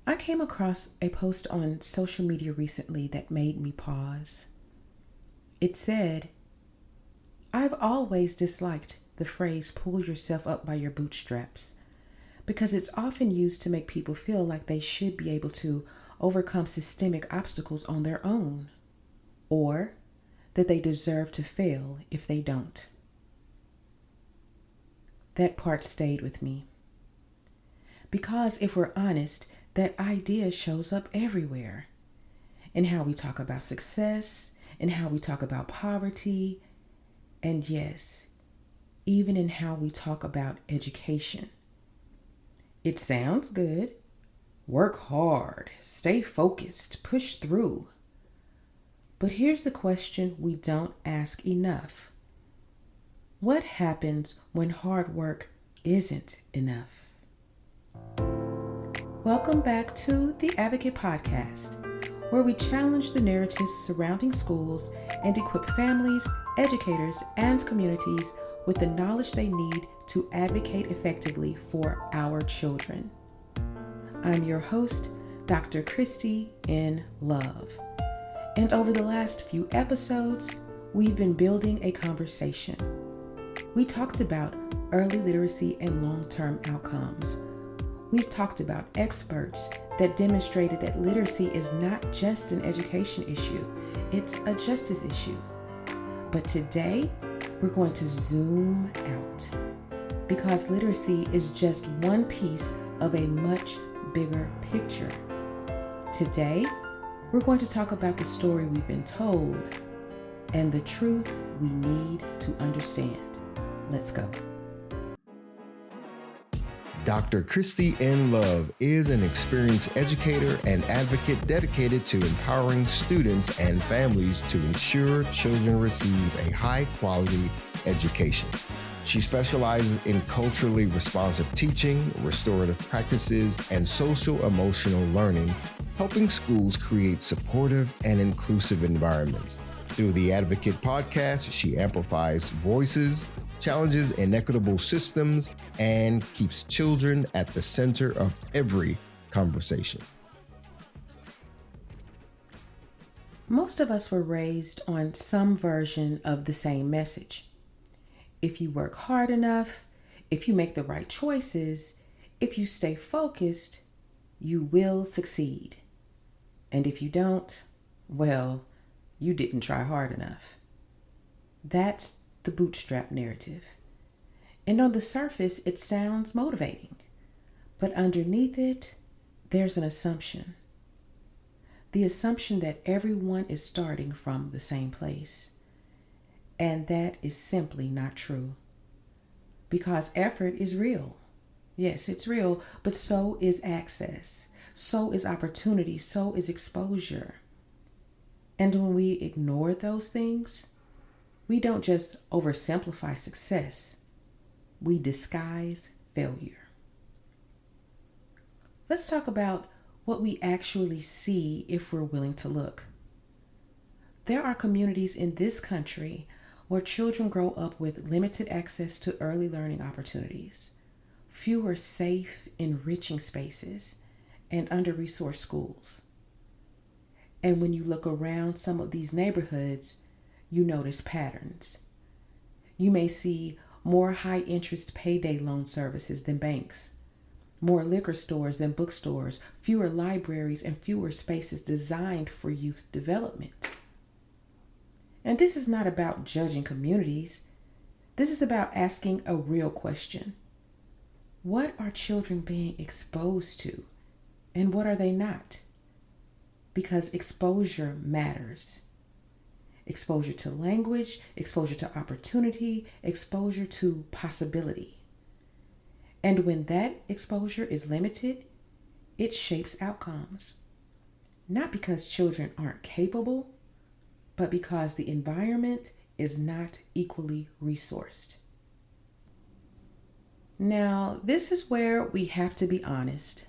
I came across a post on social media recently that made me pause. It said, "I've always disliked the phrase pull yourself up by your bootstraps because it's often used to make people feel like they should be able to overcome systemic obstacles on their own, or that they deserve to fail if they don't." That part stayed with me. Because if we're honest, that idea shows up everywhere. In how we talk about success, in how we talk about poverty, and yes, even in how we talk about education. It sounds good. Work hard, stay focused, push through. But here's the question we don't ask enough. What happens when hard work isn't enough? Welcome back to the Advocate Podcast, where we challenge the narratives surrounding schools and equip families, educators, and communities with the knowledge they need to advocate effectively for our children. I'm your host, Dr. Christy N. Love. And over the last few episodes, we've been building a conversation. We talked about early literacy and long-term outcomes. We've talked about experts that demonstrated that literacy is not just an education issue, it's a justice issue. But today, we're going to zoom out because literacy is just one piece of a much bigger picture. Today, we're going to talk about the story we've been told and the truth we need to understand. Let's go. Dr. Christy N. Love is an experienced educator and advocate dedicated to empowering students and families to ensure children receive a high-quality education. She specializes in culturally responsive teaching, restorative practices, and social-emotional learning, helping schools create supportive and inclusive environments. Through the Advocate Podcast, she amplifies voices, challenges inequitable systems, and keeps children at the center of every conversation. Most of us were raised on some version of the same message. If you work hard enough, if you make the right choices, if you stay focused, you will succeed. And if you don't, well, you didn't try hard enough. That's the bootstrap narrative. And on the surface, it sounds motivating. But underneath it, there's an assumption. The assumption that everyone is starting from the same place. And that is simply not true. Because effort is real. Yes, it's real, but so is access. So is opportunity. So is exposure. And when we ignore those things, we don't just oversimplify success, we disguise failure. Let's talk about what we actually see if we're willing to look. There are communities in this country where children grow up with limited access to early learning opportunities, fewer safe, enriching spaces, and under-resourced schools. And when you look around some of these neighborhoods, you notice patterns. You may see more high-interest payday loan services than banks, more liquor stores than bookstores, fewer libraries, and fewer spaces designed for youth development. And this is not about judging communities. This is about asking a real question. What are children being exposed to, and what are they not? Because exposure matters. Exposure to language, exposure to opportunity, exposure to possibility. And when that exposure is limited, it shapes outcomes. Not because children aren't capable, but because the environment is not equally resourced. Now, this is where we have to be honest.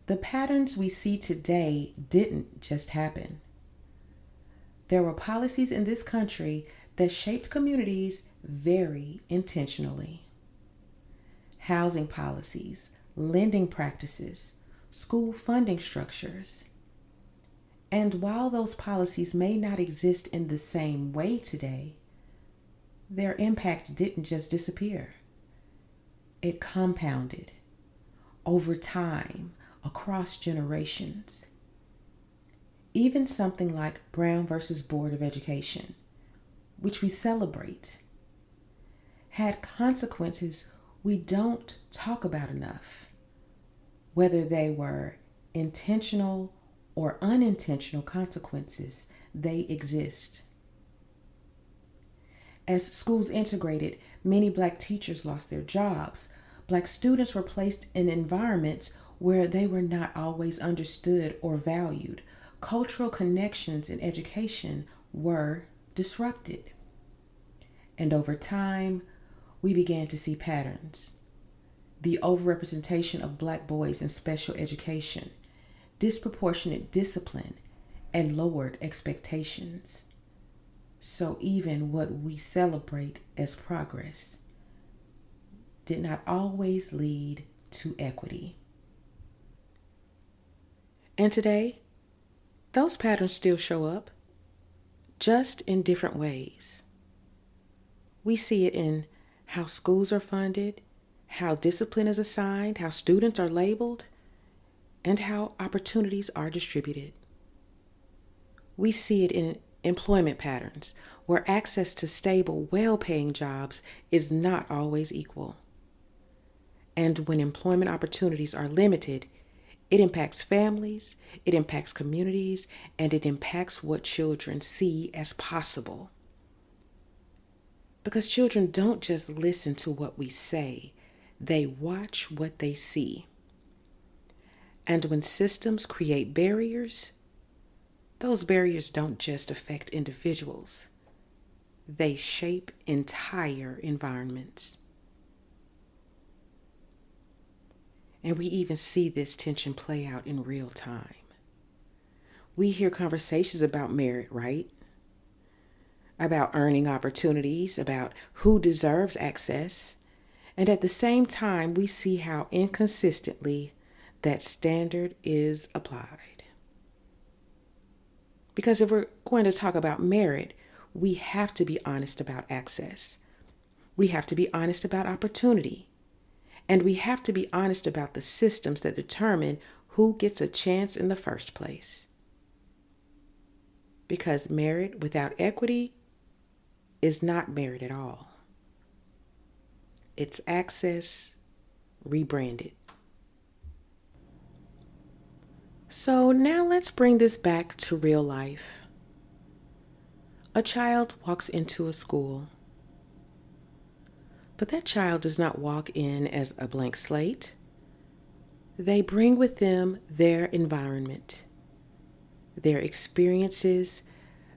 The patterns we see today didn't just happen. There were policies in this country that shaped communities very intentionally. Housing policies, lending practices, school funding structures. And while those policies may not exist in the same way today, their impact didn't just disappear. It compounded over time across generations. Even something like Brown versus Board of Education, which we celebrate, had consequences we don't talk about enough, whether they were intentional or unintentional consequences, they exist. As schools integrated, many Black teachers lost their jobs. Black students were placed in environments where they were not always understood or valued. Cultural connections in education were disrupted. And over time, we began to see patterns. The overrepresentation of Black boys in special education, disproportionate discipline, and lowered expectations. So even what we celebrate as progress did not always lead to equity. And today, those patterns still show up, just in different ways. We see it in how schools are funded, how discipline is assigned, how students are labeled, and how opportunities are distributed. We see it in employment patterns, where access to stable, well-paying jobs is not always equal. And when employment opportunities are limited, it impacts families, it impacts communities, and it impacts what children see as possible. Because children don't just listen to what we say, they watch what they see. And when systems create barriers, those barriers don't just affect individuals, they shape entire environments. And we even see this tension play out in real time. We hear conversations about merit, right? About earning opportunities, about who deserves access. And at the same time, we see how inconsistently that standard is applied. Because if we're going to talk about merit, we have to be honest about access. We have to be honest about opportunity. And we have to be honest about the systems that determine who gets a chance in the first place. Because merit without equity is not merit at all. It's access rebranded. So now let's bring this back to real life. A child walks into a school. But that child does not walk in as a blank slate. They bring with them their environment, their experiences,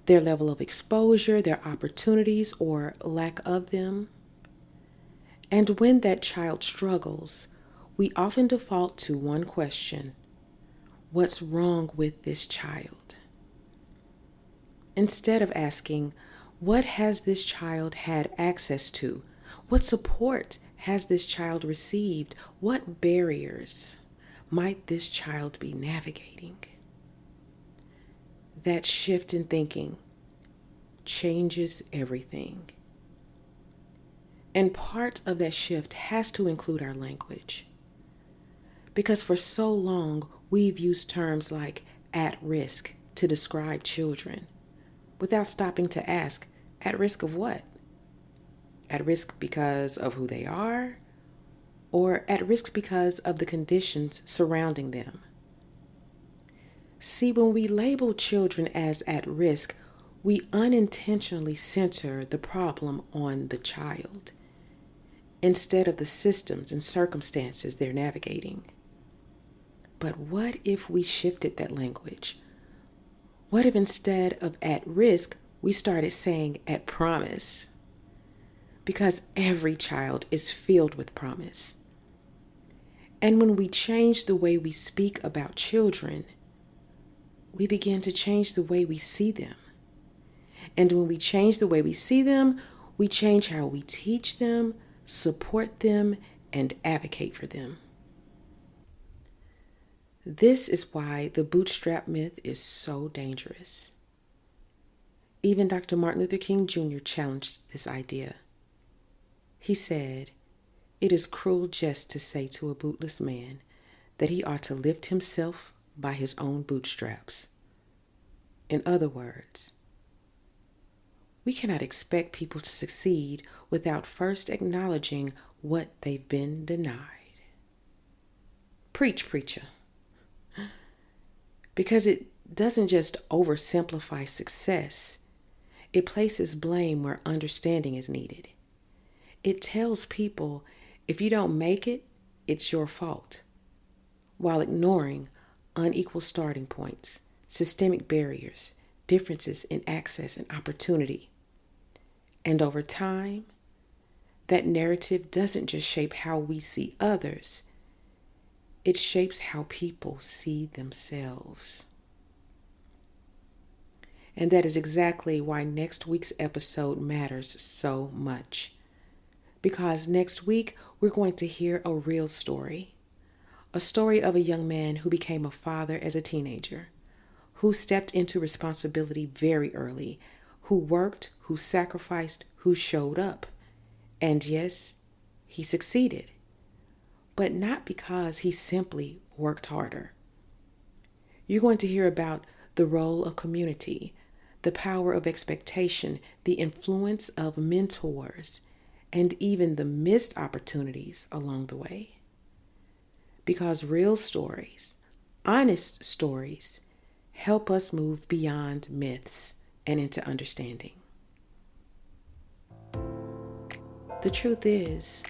their level of exposure, their opportunities or lack of them. And when that child struggles, we often default to one question: what's wrong with this child? Instead of asking, what has this child had access to? What support has this child received? What barriers might this child be navigating? That shift in thinking changes everything. And part of that shift has to include our language. Because for so long, we've used terms like at risk to describe children without stopping to ask, at risk of what? At risk because of who they are, or at risk because of the conditions surrounding them. See, when we label children as at risk, we unintentionally center the problem on the child instead of the systems and circumstances they're navigating. But what if we shifted that language? What if instead of at risk, we started saying at promise? Because every child is filled with promise. And when we change the way we speak about children, we begin to change the way we see them. And when we change the way we see them, we change how we teach them, support them, and advocate for them. This is why the bootstrap myth is so dangerous. Even Dr. Martin Luther King Jr. challenged this idea. He said, "It is cruel jest to say to a bootless man that he ought to lift himself by his own bootstraps." In other words, we cannot expect people to succeed without first acknowledging what they've been denied. Preach, preacher. Because it doesn't just oversimplify success, it places blame where understanding is needed. It tells people if you don't make it, it's your fault, while ignoring unequal starting points, systemic barriers, differences in access and opportunity. And over time, that narrative doesn't just shape how we see others, it shapes how people see themselves. And that is exactly why next week's episode matters so much. Because next week, we're going to hear a real story. A story of a young man who became a father as a teenager, who stepped into responsibility very early, who worked, who sacrificed, who showed up. And yes, he succeeded. But not because he simply worked harder. You're going to hear about the role of community, the power of expectation, the influence of mentors, and even the missed opportunities along the way. Because real stories, honest stories, help us move beyond myths and into understanding. The truth is,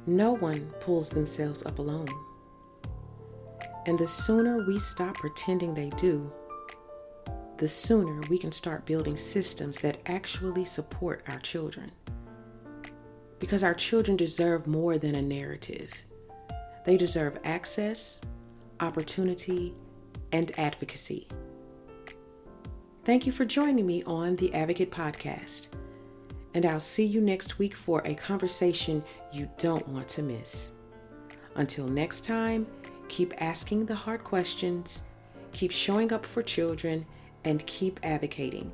no one pulls themselves up alone. And the sooner we stop pretending they do, the sooner we can start building systems that actually support our children. Because our children deserve more than a narrative. They deserve access, opportunity, and advocacy. Thank you for joining me on the Advocate Podcast. And I'll see you next week for a conversation you don't want to miss. Until next time, keep asking the hard questions, keep showing up for children, and keep advocating.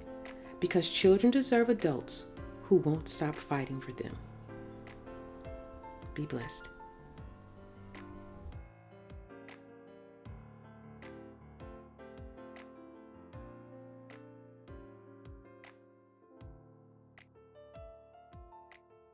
Because children deserve adults who won't stop fighting for them. Be blessed.